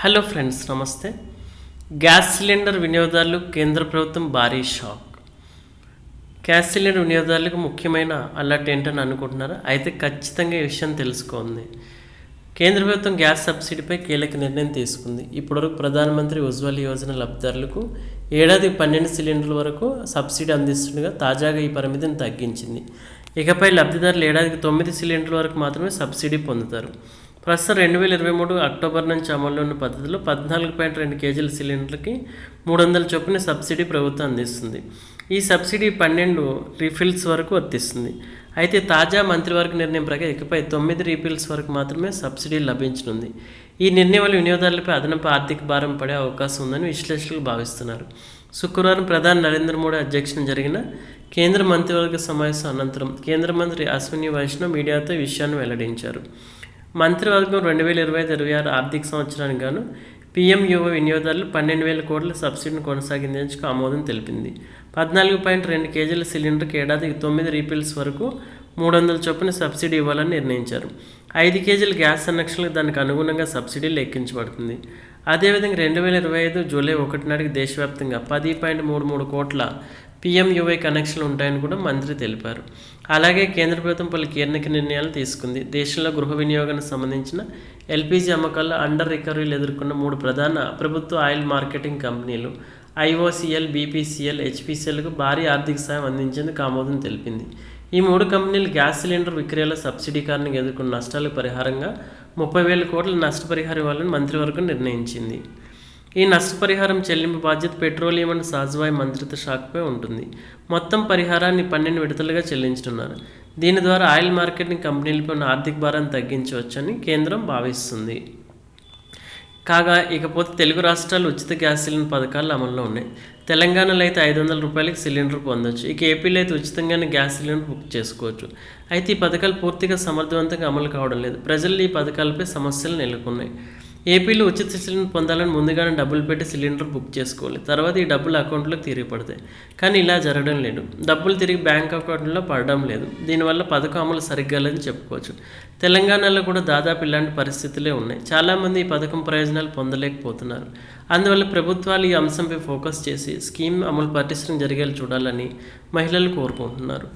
Hello friends, నమస్తే. Gas cylinder వినియోగదారులు కేంద్ర ప్రభుత్వం భారీ షాక్. గ్యాస్ సిలిండర్ వినియోగదారులకు ముఖ్యమైన అలర్ట్ ఏంటని అనుకుంటున్నారా? అయితే ఖచ్చితంగా ఈ విషయం తెలుసుకోండి. కేంద్ర ప్రభుత్వం గ్యాస్ సబ్సిడీపై కీలక నిర్ణయం తీసుకుంది. ఇప్పటివరకు ప్రధానమంత్రి ఉజ్వల్ యోజన లబ్ధిదారులకు ఏడాదికి 12 సిలిండర్ల వరకు సబ్సిడీ అందిస్తుండగా తాజాగా ఈ పరిమితిని తగ్గించింది. ఇకపై లబ్ధిదారులు ఏడాదికి 9 సిలిండర్ల వరకు మాత్రమే సబ్సిడీ పొందుతారు. ప్రస్తుతం 2023 అక్టోబర్ నుంచి అమల్లో ఉన్న పద్ధతిలో 14.2 కేజీల సిలిండర్లకి 300 చొప్పున సబ్సిడీ ప్రభుత్వం అందిస్తుంది. ఈ సబ్సిడీ 12 రీఫిల్స్ వరకు వర్తిస్తుంది. అయితే తాజా మంత్రివర్గ నిర్ణయం ప్రకారం ఇకపై 9 రీఫిల్స్ వరకు మాత్రమే సబ్సిడీ లభించనుంది. ఈ నిర్ణయం వల్ల వినియోగదారులపై అదనపు ఆర్థిక భారం పడే అవకాశం ఉందని విశ్లేషకులు భావిస్తున్నారు. శుక్రవారం ప్రధాని నరేంద్ర మోడీ అధ్యక్షతన జరిగిన కేంద్ర మంత్రివర్గ సమావేశం అనంతరం కేంద్ర మంత్రి అశ్విని వైష్ణవ్ మీడియాతో ఈ విషయాన్ని వెల్లడించారు. మంత్రివర్గం 2025-26 ఆర్థిక సంవత్సరానికి గాను పీఎంయూఓ వినియోగదారులు 12,000 కోట్ల సబ్సిడీని కొనసాగించేందుకు ఆమోదం తెలిపింది. 14.2 కేజీల సిలిండర్కి ఏడాదికి 9 రీఫిల్స్ వరకు 300 చొప్పున సబ్సిడీ ఇవ్వాలని నిర్ణయించారు. 5 కేజీల గ్యాస్ కనెక్షన్లకు దానికి అనుగుణంగా సబ్సిడీ లెక్కించబడుతుంది. అదేవిధంగా 2025 జూలై 1 నాటికి దేశవ్యాప్తంగా 10.33 కోట్ల పీఎంయూఐ కనెక్షన్లు ఉంటాయని కూడా మంత్రి తెలిపారు. అలాగే కేంద్ర ప్రభుత్వం పలు కీలక నిర్ణయాలు తీసుకుంది. దేశంలో గృహ వినియోగానికి సంబంధించిన ఎల్పీజీ అమ్మకాల్లో అండర్ రికవరీలు ఎదుర్కొన్న 3 ప్రధాన ప్రభుత్వ ఆయిల్ మార్కెటింగ్ కంపెనీలు ఐఓసీఎల్, బీపీసీఎల్, హెచ్పీసీఎల్కు భారీ ఆర్థిక సాయం అందించేందుకు ఆమోదం తెలిపింది. ఈ 3 కంపెనీలు గ్యాస్ సిలిండర్ విక్రయాల సబ్సిడీ కారణంగా ఎదుర్కొన్న నష్టాలకు పరిహారంగా 30,000 కోట్ల నష్టపరిహారం ఇవ్వాలని మంత్రివర్గం నిర్ణయించింది. ఈ నష్టపరిహారం చెల్లింపు బాధ్యత పెట్రోలియం అండ్ సహజవాయు మంత్రిత్వ శాఖపై ఉంటుంది. మొత్తం పరిహారాన్ని 12 విడతలుగా చెల్లించనున్నారు. దీని ద్వారా ఆయిల్ మార్కెటింగ్ కంపెనీలపై ఉన్న ఆర్థిక భారాన్ని తగ్గించవచ్చని కేంద్రం భావిస్తుంది. కాగా ఇకపోతే తెలుగు రాష్ట్రాలు ఉచిత గ్యాస్ సిలిండర్ పథకాలు అమల్లో ఉన్నాయి. తెలంగాణలో అయితే 500 రూపాయలకి సిలిండర్ పొందొచ్చు. ఇక ఏపీలో అయితే ఉచితంగానే గ్యాస్ సిలిండర్ బుక్ చేసుకోవచ్చు. అయితే ఈ పథకాలు పూర్తిగా సమర్థవంతంగా అమలు కావడం లేదు. ప్రజలు ఈ పథకాలపై సమస్యలు నెలకొన్నాయి. ఏపీలో ఉచిత సిలిండర్ పొందాలని ముందుగానే డబ్బులు పెట్టి సిలిండర్ బుక్ చేసుకోవాలి. తర్వాత ఈ డబ్బులు అకౌంట్లోకి తిరిగి పడతాయి. కానీ ఇలా జరగడం లేదు. డబ్బులు తిరిగి బ్యాంక్ అకౌంట్లో పడడం లేదు. దీనివల్ల పథకం అమలు సరిగ్గా లేదని చెప్పుకోవచ్చు. తెలంగాణలో కూడా దాదాపు ఇలాంటి పరిస్థితులే ఉన్నాయి. చాలామంది ఈ పథకం ప్రయోజనాలు పొందలేకపోతున్నారు. అందువల్ల ప్రభుత్వాలు ఈ అంశంపై ఫోకస్ చేసి స్కీమ్ అమలు పటిష్టం జరిగేలా చూడాలని మహిళలు కోరుకుంటున్నారు.